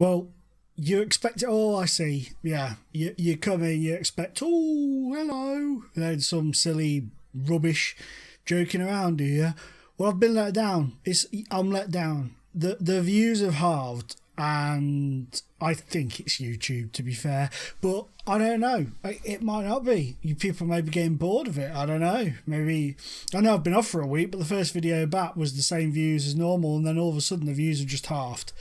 Well, you expect, oh, I see. Yeah. You come in, you expect, oh, hello. Then some silly rubbish joking around, do you? Well, I've been let down. I'm let down. The views have halved, and I think it's YouTube, to be fair. But I don't know. It might not be. You people may be getting bored of it. I don't know. Maybe. I know I've been off for a week, but the first video back was the same views as normal, and then all of a sudden the views have just halved.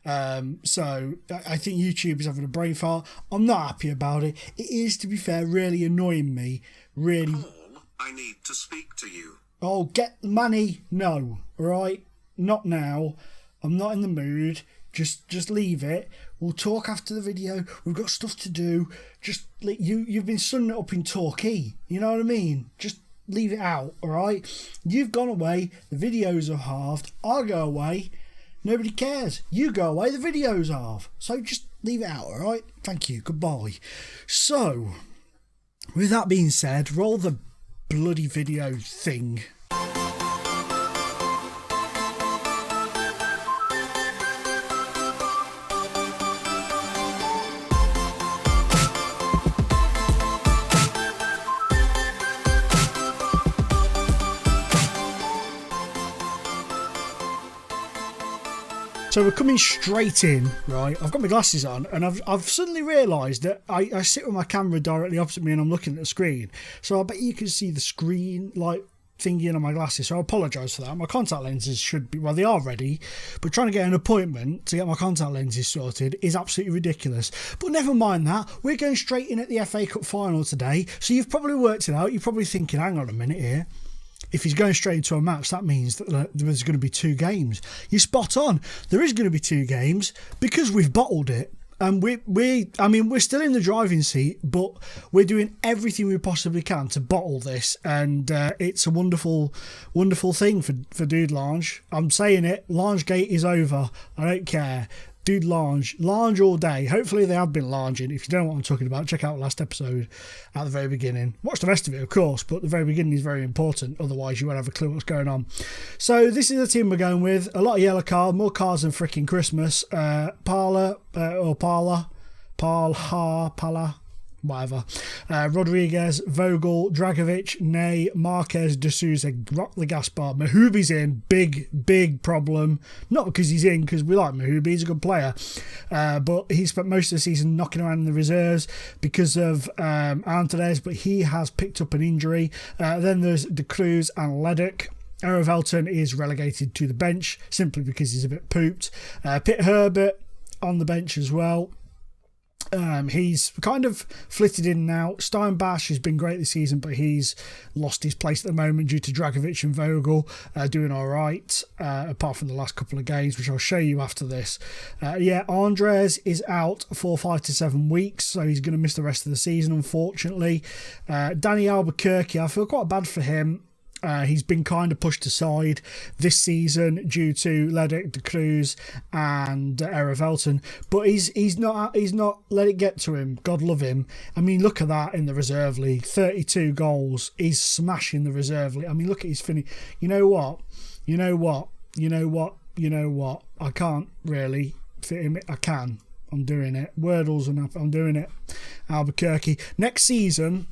So I think YouTube is having a brain fart. I'm not happy about it. It is, to be fair, really annoying me. Really. Paul, I need to speak to you. Oh, get money? No, right? Not now. I'm not in the mood. Just leave it. We'll talk after the video. We've got stuff to do. Just you've been sunning it up in Torquay. You know what I mean? Just leave it out, all right? You've gone away. The videos are halved. I'll go away. Nobody cares. You go away. The videos are halved. So just leave it out, all right? Thank you. Goodbye. So, with that being said, roll the bloody video thing. So we're coming straight in, right? I've got my glasses on, and I've suddenly realised that I sit with my camera directly opposite me and I'm looking at the screen. So I bet you can see the screen like thingy in on my glasses. So I apologise for that. My contact lenses should be, well, they are ready, but trying to get an appointment to get my contact lenses sorted is absolutely ridiculous. But never mind that. We're going straight in at the FA Cup final today. So you've probably worked it out. You're probably thinking, hang on a minute here. If he's going straight into a match, that means that there's going to be two games. You're spot on. There is going to be two games because we've bottled it. And we're still in the driving seat, but we're doing everything we possibly can to bottle this. And it's a wonderful, wonderful thing for Dude Lounge. I'm saying it. Loungegate is over. I don't care. Dude Lounge all day. Hopefully they have been lounging. If you don't know what I'm talking about, check out the last episode at the very beginning. Watch the rest of it, of course, but the very beginning is very important. Otherwise, you won't have a clue what's going on. So this is the team we're going with. A lot of yellow card, more cards than freaking Christmas. Parla, whatever. Rodriguez, Vogel, Dragovic, Ney, Marquez, De Souza, rock the gas bar. Mahubi's in, big problem. Not because he's in, because we like Mahubi, he's a good player. But he spent most of the season knocking around in the reserves because of Antares, but he has picked up an injury. Then there's De Cruz and Leddick. Erevelton is relegated to the bench simply because he's a bit pooped. Pitt Herbert on the bench as well. He's kind of flitted in and out. Steinbach has been great this season, but he's lost his place at the moment due to Dragovic and Vogel doing all right, apart from the last couple of games, which I'll show you after this. Andres is out for 5 to 7 weeks, so he's going to miss the rest of the season, unfortunately. Danny Albuquerque, I feel quite bad for him. He's been kind of pushed aside this season due to Leddick, De Cruz and Erevelton, but he's not let it get to him. God love him. I mean, look at that in the reserve league, 32 goals. He's smashing the reserve league. I mean, look at his finish. You know what? I can't really fit him. I can. I'm doing it. Wordles and I'm doing it. Albuquerque. Next season,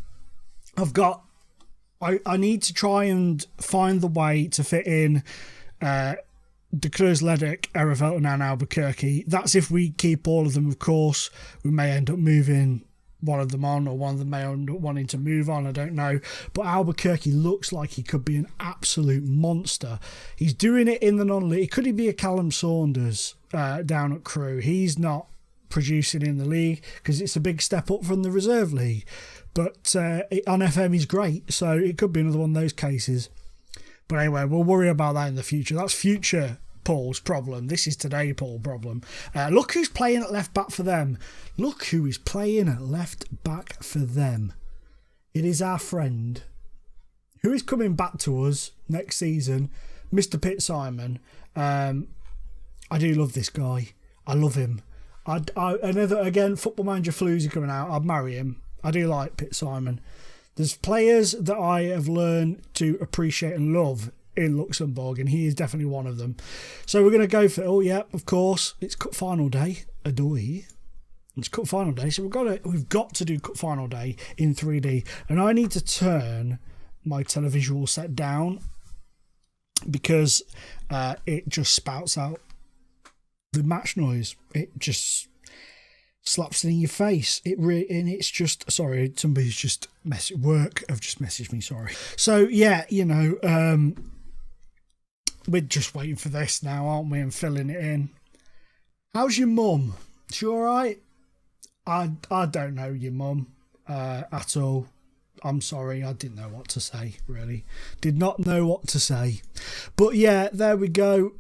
I need to try and find the way to fit in De Cruz, Leddick, Erevelton and Albuquerque. That's if we keep all of them, of course. We may end up moving one of them on, or one of them may end up wanting to move on, I don't know. But Albuquerque looks like he could be an absolute monster. He's doing it in the non-league. Could he be a Callum Saunders down at Crewe? He's not producing in the league because it's a big step up from the reserve league. But on FM he's great, so it could be another one of those cases. But anyway, we'll worry about that in the future. That's future Paul's problem. This is today Paul's problem. Look who's playing at left back for them. Look who is playing at left back for them. It is our friend, who is coming back to us next season, Mr. Pitt Simon. I do love this guy. I love him. Again, Football Manager Floozy coming out. I'd marry him. I do like Pitt Simon. There's players that I have learned to appreciate and love in Luxembourg, and he is definitely one of them. So we're going to go for, of course, it's cup final day. a day. It's cup final day, so we've got to do cup final day in 3D, and I need to turn my televisual set down because it just spouts out the match noise. It just slaps it in your face. And it's just, sorry, somebody's just work have just messaged me, sorry. So yeah, you know, we're just waiting for this now, aren't we, and filling it in. How's your mum? Is she all right? I don't know your mum at all. I'm sorry, I didn't know what to say, really. Did not know what to say. But yeah, there we go.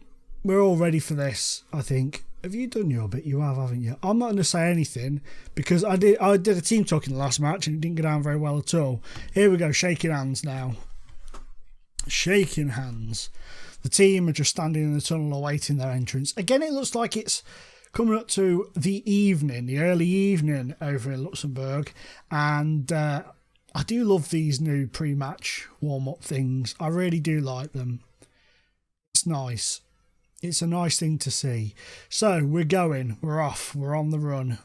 We're all ready for this, I think. Have you done your bit? You have, haven't you? I'm not going to say anything because I did a team talk in the last match and it didn't go down very well at all. Here we go, shaking hands now. Shaking hands. The team are just standing in the tunnel awaiting their entrance. Again, it looks like it's coming up to the evening, the early evening over in Luxembourg. And I do love these new pre-match warm-up things. I really do like them. It's nice. It's a nice thing to see. So we're going. We're off. We're on the run.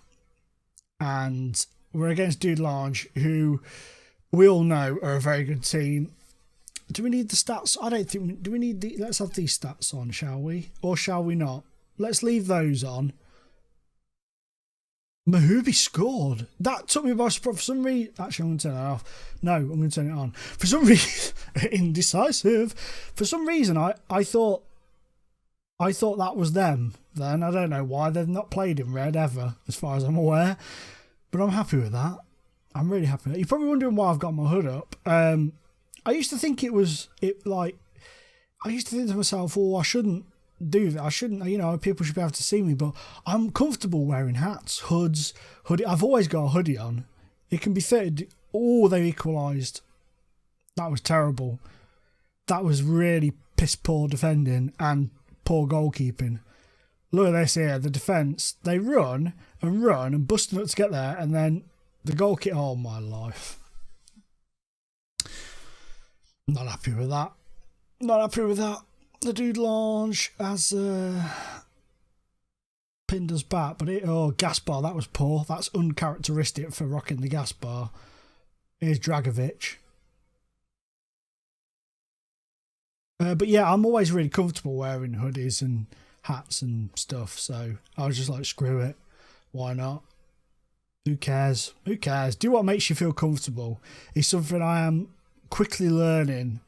And we're against Dude Large, who we all know are a very good team. Do we need the stats? I don't think... Do we need the... Let's have these stats on, shall we? Or shall we not? Let's leave those on. Howy scored. That took me by surprise. For some reason... Actually, I'm going to turn it off. No, I'm going to turn it on. For some reason... Indecisive. For some reason, I thought that was them then. I don't know why. They've not played in red ever, as far as I'm aware. But I'm happy with that. I'm really happy with that. You're probably wondering why I've got my hood up. I used to think I used to think to myself, oh, I shouldn't do that. I shouldn't, you know, people should be able to see me. But I'm comfortable wearing hats, hoods, hoodie. I've always got a hoodie on. It can be 30. Oh, they equalised. That was terrible. That was really piss poor defending and poor goalkeeping. Look at this here, the defence. They run and busting up to get there, and then the goalkeeper. Oh my life! Not happy with that. Not happy with that. The Dude Lounge has pinned us back, but gas bar. That was poor. That's uncharacteristic for rocking the gas bar. Here's Dragovic. But yeah, I'm always really comfortable wearing hoodies and hats and stuff. So I was just like, screw it. Why not? Who cares? Who cares? Do what makes you feel comfortable. It's something I am quickly learning.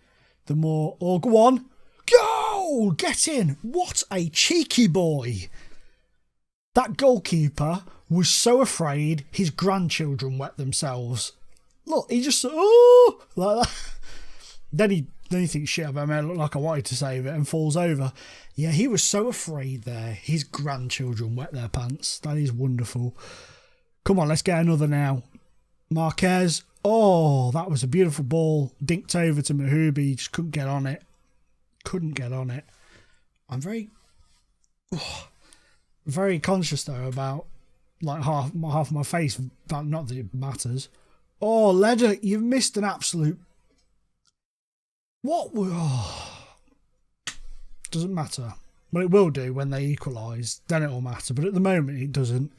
The more... Oh, go on. Go! Get in. What a cheeky boy. That goalkeeper was so afraid his grandchildren wet themselves. Look, he just... Oh! Like that. Then he thinks, shit, I made it look like I wanted to save it, and falls over. Yeah, he was so afraid there. His grandchildren wet their pants. That is wonderful. Come on, let's get another now. Marquez. Oh, that was a beautiful ball. Dinked over to Howy. Just couldn't get on it. Couldn't get on it. I'm very conscious, though, about like half of my face. Not that it matters. Oh, Leder, you've missed an absolute... What? Doesn't matter. Well, it will do when they equalise. Then it will matter. But at the moment, it doesn't.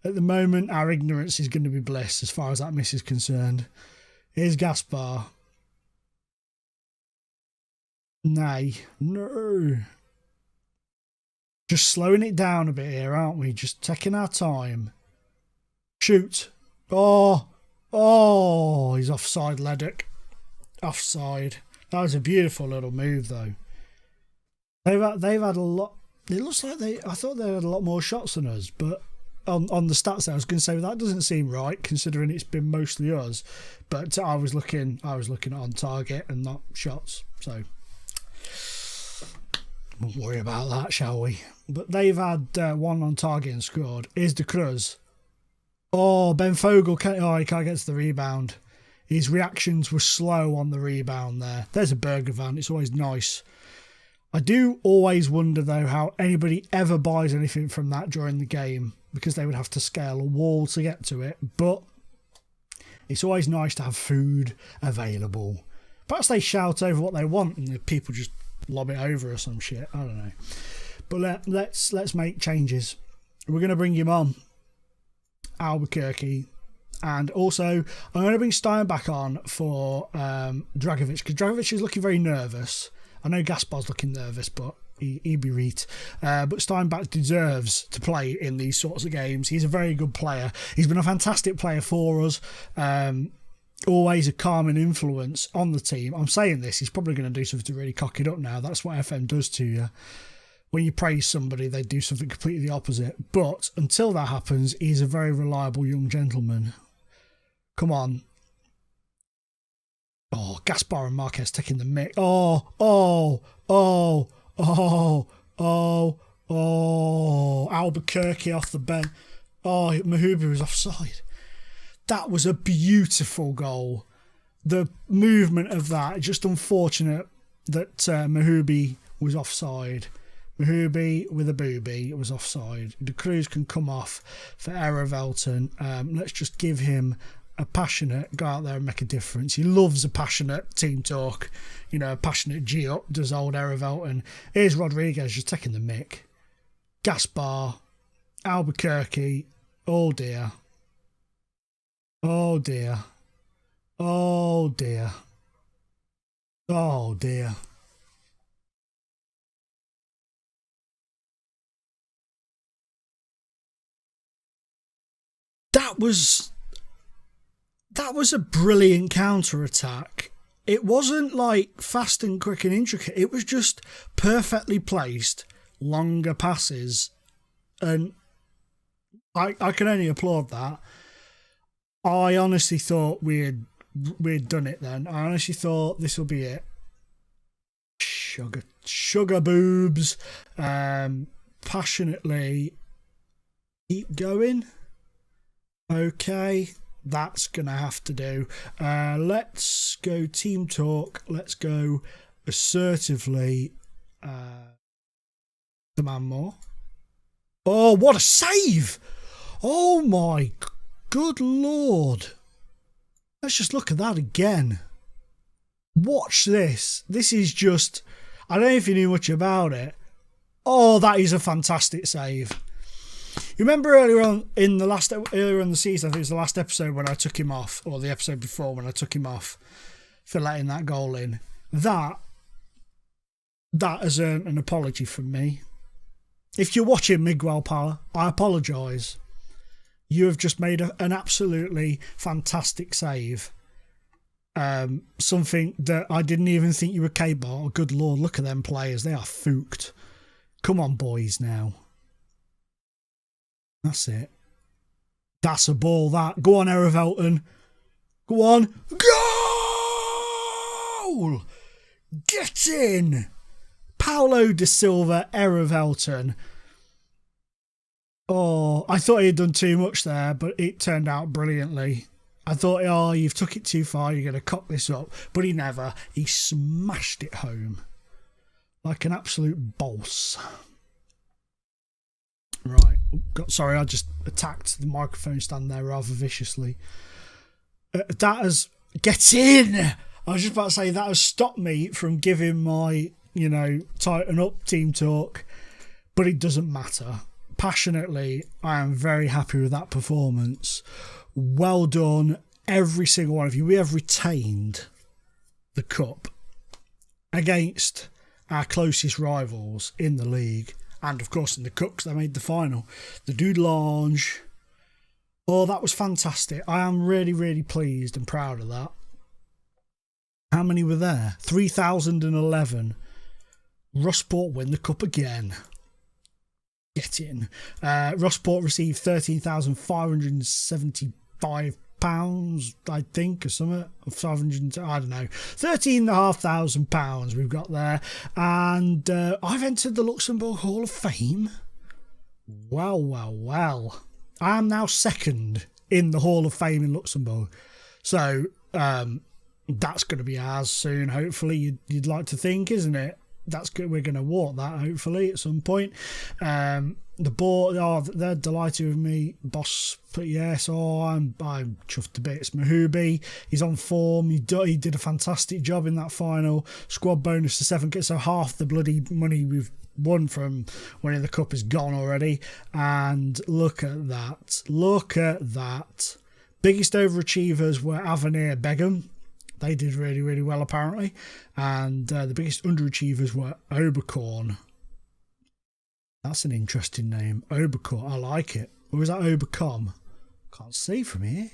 At the moment, our ignorance is going to be bliss as far as that miss is concerned. Here's Gaspar. Nay. No. Just slowing it down a bit here, aren't we? Just taking our time. Shoot. Oh. Oh. He's offside, Ledek. Offside. That was a beautiful little move, though. They've had a lot. It looks like I thought they had a lot more shots than us, but on the stats, I was going to say that doesn't seem right considering it's been mostly us. But I was looking at on target and not shots, so won't worry about that, shall we? But they've had one on target and scored. Here's De Cruz. Oh, Ben Fogel he can't get to the rebound. His reactions were slow on the rebound there. There's a burger van. It's always nice. I do always wonder, though, how anybody ever buys anything from that during the game because they would have to scale a wall to get to it. But it's always nice to have food available. Perhaps they shout over what they want and the people just lob it over or some shit. I don't know. But let's make changes. We're going to bring him on, Albuquerque. And also, I'm going to bring Stein back on for Dragovic, because Dragovic is looking very nervous. I know Gaspar's looking nervous, but he'd be reet. But Steinbach deserves to play in these sorts of games. He's a very good player. He's been a fantastic player for us. Always a calming influence on the team. I'm saying this, he's probably going to do something to really cock it up now. That's what FM does to you. When you praise somebody, they do something completely the opposite. But until that happens, he's a very reliable young gentleman. Come on. Oh, Gaspar and Marquez taking the mick. Albuquerque off the bench. Oh, Mahubi was offside. That was a beautiful goal. The movement of that, just unfortunate that Mahubi was offside. Mahubi with a booby was offside. De Cruz can come off for Errevelton. Let's just give him a passionate, go out there and make a difference. He loves a passionate team talk, a passionate G-up, does old Errevelton. Here's Rodriguez just taking the mick. Gaspar, Albuquerque, oh dear. Oh dear. Oh dear. Oh dear. That was a brilliant counter-attack. It wasn't like fast and quick and intricate. It was just perfectly placed, longer passes. And I can only applaud that. I honestly thought we'd done it then. I honestly thought this will be it. Sugar boobs. Passionately keep going. Okay. That's going to have to do. Let's go team talk. Let's go assertively. Demand more. Oh, what a save! Oh my good lord. Let's just look at that again. Watch this. This is just... I don't know if you knew much about it. Oh, that is a fantastic save. You remember earlier in the season, I think it was the last episode when I took him off, or the episode before when I took him off for letting that goal in. That has earned an apology from me. If you're watching, Miguel Pala, I apologise. You have just made an absolutely fantastic save. Something that I didn't even think you were capable of. Good lord, look at them players. They are fooked. Come on, boys, now. That's it. That's a ball, that. Go on, Errevelton. Go on. Goal! Get in! Paulo de Silva, Errevelton. Oh, I thought he had done too much there, but it turned out brilliantly. I thought, oh, you've took it too far, you're going to cock this up. But he never. He smashed it home. Like an absolute boss. Right. Sorry, I just attacked the microphone stand there rather viciously. That has... Get in! I was just about to say, that has stopped me from giving my, tighten up team talk. But it doesn't matter. Passionately, I am very happy with that performance. Well done, every single one of you. We have retained the cup against our closest rivals in the league. And, of course, in the cup, because they made the final. The Dude Lounge. Oh, that was fantastic. I am really, really pleased and proud of that. How many were there? 3,011. Rosport win the cup again. Get in. Rosport received £13,575, I think, or something. 500, I don't know. £13,500 we've got there. And I've entered the Luxembourg Hall of Fame. Well, well, well. I am now second in the Hall of Fame in Luxembourg. So that's going to be ours soon, hopefully. You'd like to think, isn't it? that's good. We're going to walk that hopefully at some point. The board, they're delighted with me, boss. But yes, I'm chuffed to bits. Mahubi, he's on form. He did a fantastic job in that final. Squad bonus to 7, so half the bloody money we've won from winning the cup is gone already. And look at that. Biggest overachievers were Avenir Begum. They did really, really well apparently. And the biggest underachievers were Oberkorn. That's an interesting name. Oberkorn. I like it. Or is that Obercom? Can't see from here.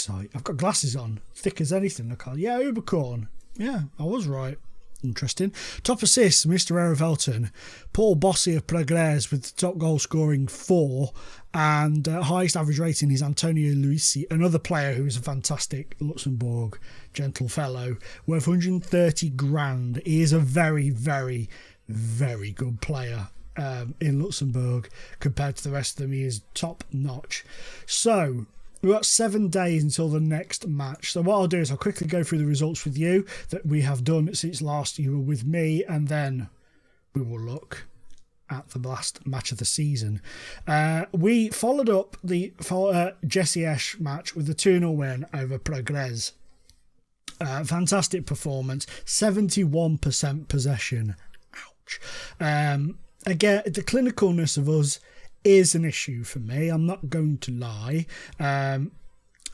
I've got glasses on. Thick as anything. Yeah, Oberkorn. Yeah, I was right. Interesting. Top assists, Mr. Erevelton. Paul Bossy of Progrès with the top goal scoring 4. And highest average rating is Antonio Luisi, another player who is a fantastic Luxembourg gentle fellow, worth 130 grand. He is a very, very, very good player in Luxembourg compared to the rest of them. He is top notch. So we've got 7 days until the next match. So what I'll do is I'll quickly go through the results with you that we have done since last you were with me, and then we will look at the last match of the season. We followed up the Jesse Esch match with a 2-0 win over Progrès. Fantastic performance, 71% possession. Ouch. Again, the clinicalness of us is an issue for me. I'm not going to lie.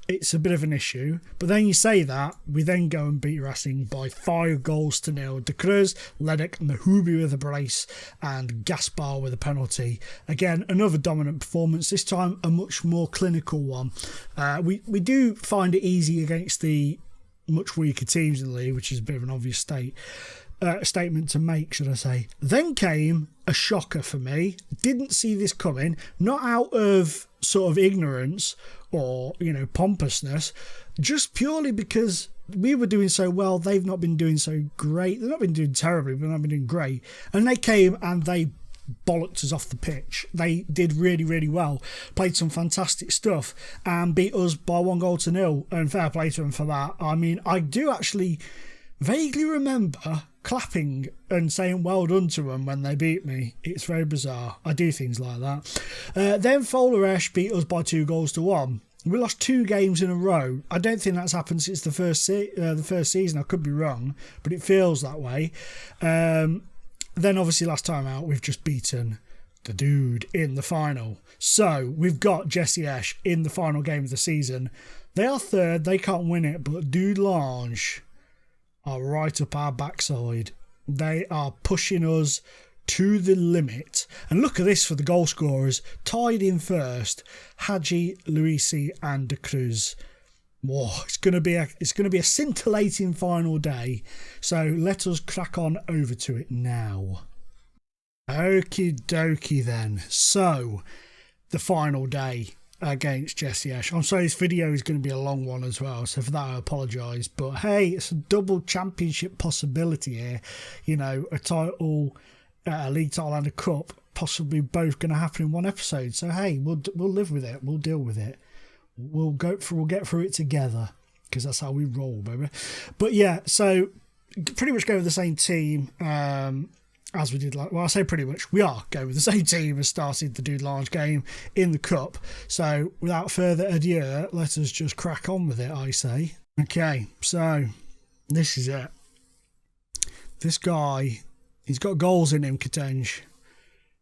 It's a bit of an issue. But then you say that, we then go and beat Racing by 5-0. De Cruz, Ledek, Mahubi with a brace, and Gaspar with a penalty. Again, another dominant performance. This time, a much more clinical one. We do find it easy against the much weaker teams in the league, which is a bit of an obvious statement to make, should I say. Then came a shocker for me. Didn't see this coming, not out of sort of ignorance or, pompousness, just purely because we were doing so well. They've not been doing so great. They've not been doing terribly, but they've not been doing great. And they came and they bollocked us off the pitch. They did really, really well, played some fantastic stuff and beat us by 1-0, and fair play to them for that. I mean, I do actually vaguely remember clapping and saying well done to them when they beat me. It's very bizarre. I do things like that. Then Folaresh beat us by 2-1. We lost 2 games in a row. I don't think that's happened since the first season. I could be wrong, but it feels that way. Then obviously last time out we've just beaten the dude in the final. So we've got Jesse Esch in the final game of the season. They are third. They can't win it, but Dude Lange are right up our backside. They are pushing us to the limit. And look at this for the goal scorers. Tied in first, Hadji, Luisi and De Cruz. Whoa, it's going to be a scintillating final day. So let us crack on over to it now. Okie dokie then. So the final day against Jesse Esch. I'm sorry, this video is going to be a long one as well, so for that I apologise. But hey, it's a double championship possibility here. A title, a league title and a cup, possibly both going to happen in one episode. So hey, we'll live with it. We'll deal with it. We'll get through it together, because that's how we roll, baby. But yeah, so pretty much go with the same team as we did. I say pretty much. We are going with the same team as started the Dude Lange game in the cup. So without further ado, let us just crack on with it, I say. Okay, so this is it. This guy, he's got goals in him, Katenge.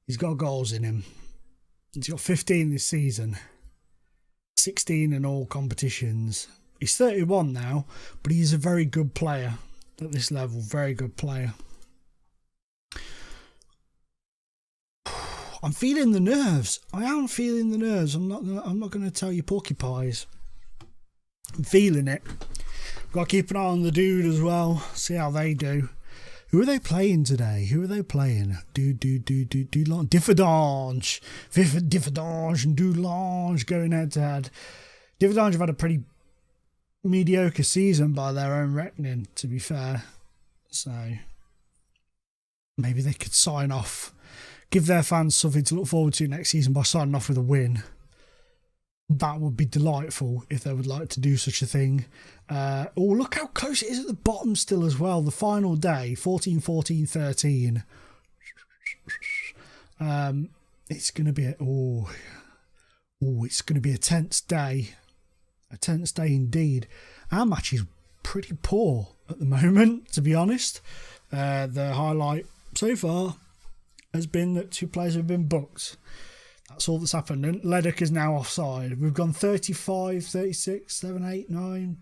He's got goals in him. He's got 15 this season. 16 in all competitions. He's 31 now, but he's a very good player at this level. Very good player. I'm feeling the nerves. I am feeling the nerves. I'm not going to tell you porcupines. I'm feeling it. Got to keep an eye on the dude as well. See how they do. Who are they playing today? Differdange and Dude Lange going head to head. Differdange have had a pretty mediocre season by their own reckoning, to be fair. So maybe they could sign off, give their fans something to look forward to next season by signing off with a win. That would be delightful if they would like to do such a thing. Oh, look how close it is at the bottom still as well. The final day, 14, 14, 13. It's going to be it's going to be a tense day. A tense day indeed. Our match is pretty poor at the moment, to be honest. The highlight so far has been that 2 players have been booked. That's all that's happened. And Leddock is now offside. We've gone 35, 36, 7, 8, 9.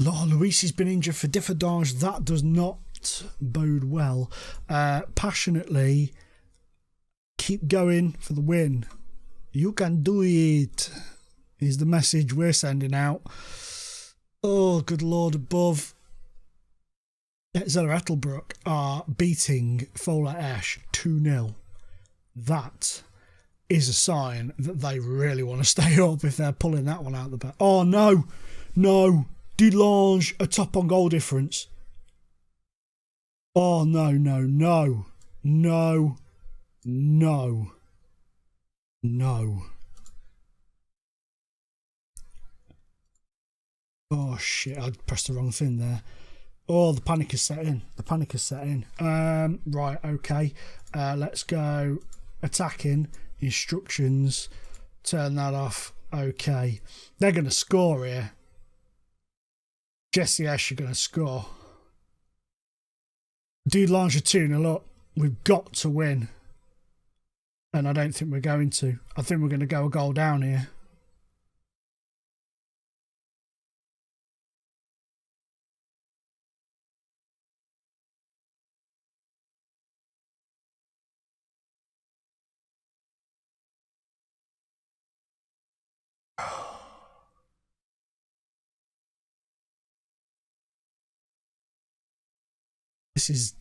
Luis has been injured for diffidage. That does not bode well. Passionately, keep going for the win. You can do it, is the message we're sending out. Oh, good Lord above. Zeller Ettelbrook are beating Fola Esch 2-0. That is a sign that they really want to stay up if they're pulling that one out of the back. Oh, no. No. Delange, a top on goal difference. Oh, no, no, no. No. No. No. Oh, shit. I pressed the wrong thing there. Oh, the panic has set in. The panic has set in. Right, okay. Let's go attacking. Instructions. Turn that off. Okay. They're going to score here. Jesse Esch are going to score. Dude, launch a 2-0 up. We've got to win. And I don't think we're going to. I think we're going to go a goal down here. This is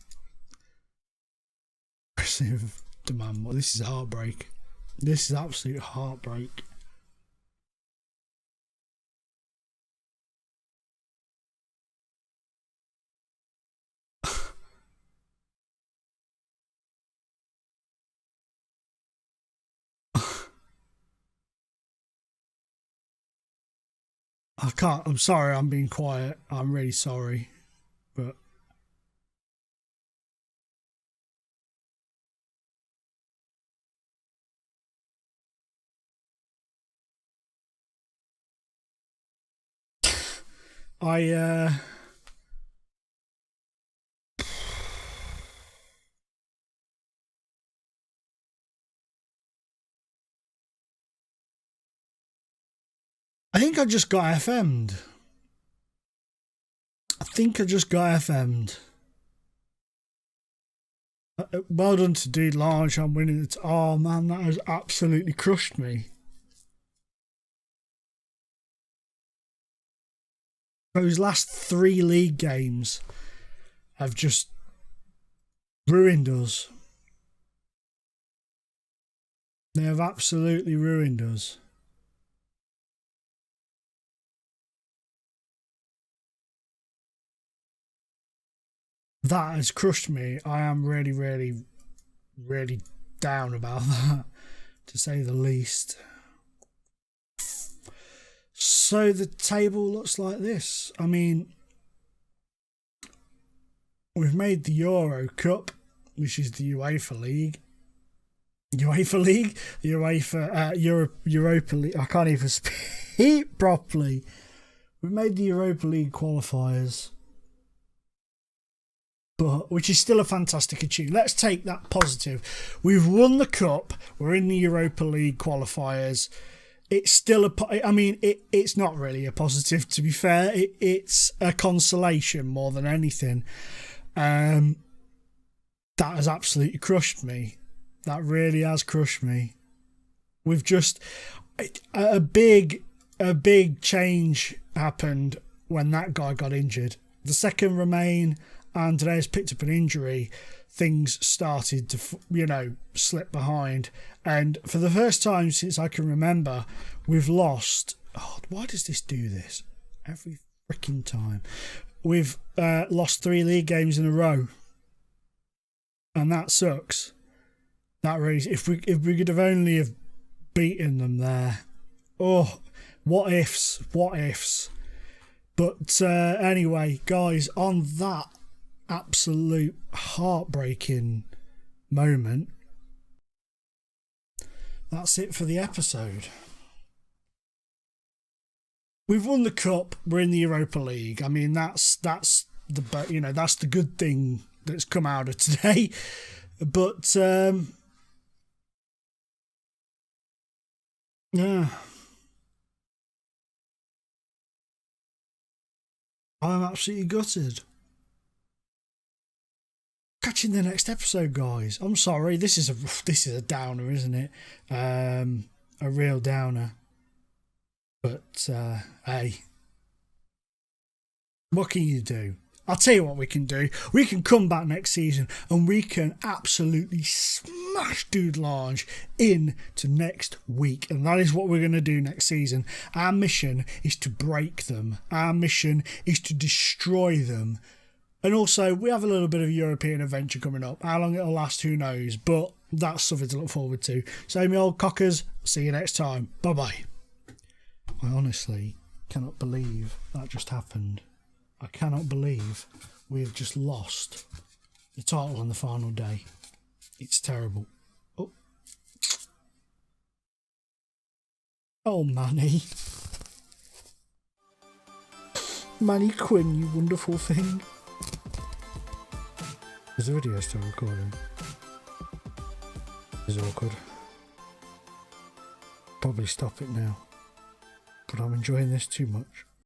aggressive demand. Well, this is heartbreak. This is absolute heartbreak. I can't. I'm sorry. I'm being quiet. I'm really sorry, but. I think I just got FM'd. I think I just got FM'd. Well done to Dude Large. I'm winning it. Oh man, that has absolutely crushed me. Those last 3 league games have just ruined us. They have absolutely ruined us. That has crushed me. I am really, really, really down about that, to say the least. So the table looks like this. I mean, we've made the Euro Cup, which is the UEFA League. UEFA League? The UEFA, Europa League. I can't even speak properly. We've made the Europa League qualifiers, but which is still a fantastic achievement. Let's take that positive. We've won the Cup. We're in the Europa League qualifiers. It's still it's not really a positive, to be fair. It's a consolation more than anything. That has absolutely crushed me. That really has crushed me. We've just a big change happened when that guy got injured. The second Romain Andres picked up an injury, things started to, slip behind. And for the first time since I can remember, we've lost. Oh, why does this do this every freaking time? We've lost 3 league games in a row, and that sucks. That race, if we could have only have beaten them there. Oh, what ifs. But anyway, guys, on that absolute heartbreaking moment, that's it for the episode. We've won the cup. We're in the Europa League. I mean, that's that's the good thing that's come out of today. But yeah, I'm absolutely gutted. Catch you in the next episode, guys. I'm sorry. This is a downer, isn't it? A real downer. But hey, what can you do? I'll tell you what we can do. We can come back next season and we can absolutely smash Dude Large into next week. And that is what we're going to do next season. Our mission is to break them. Our mission is to destroy them. And also, we have a little bit of a European adventure coming up. How long it'll last, who knows? But that's something to look forward to. So, my old cockers, see you next time. Bye-bye. I honestly cannot believe that just happened. I cannot believe we have just lost the title on the final day. It's terrible. Oh, Manny. Manny Quinn, you wonderful thing. Is the video still recording? It's awkward. Probably stop it now. But I'm enjoying this too much.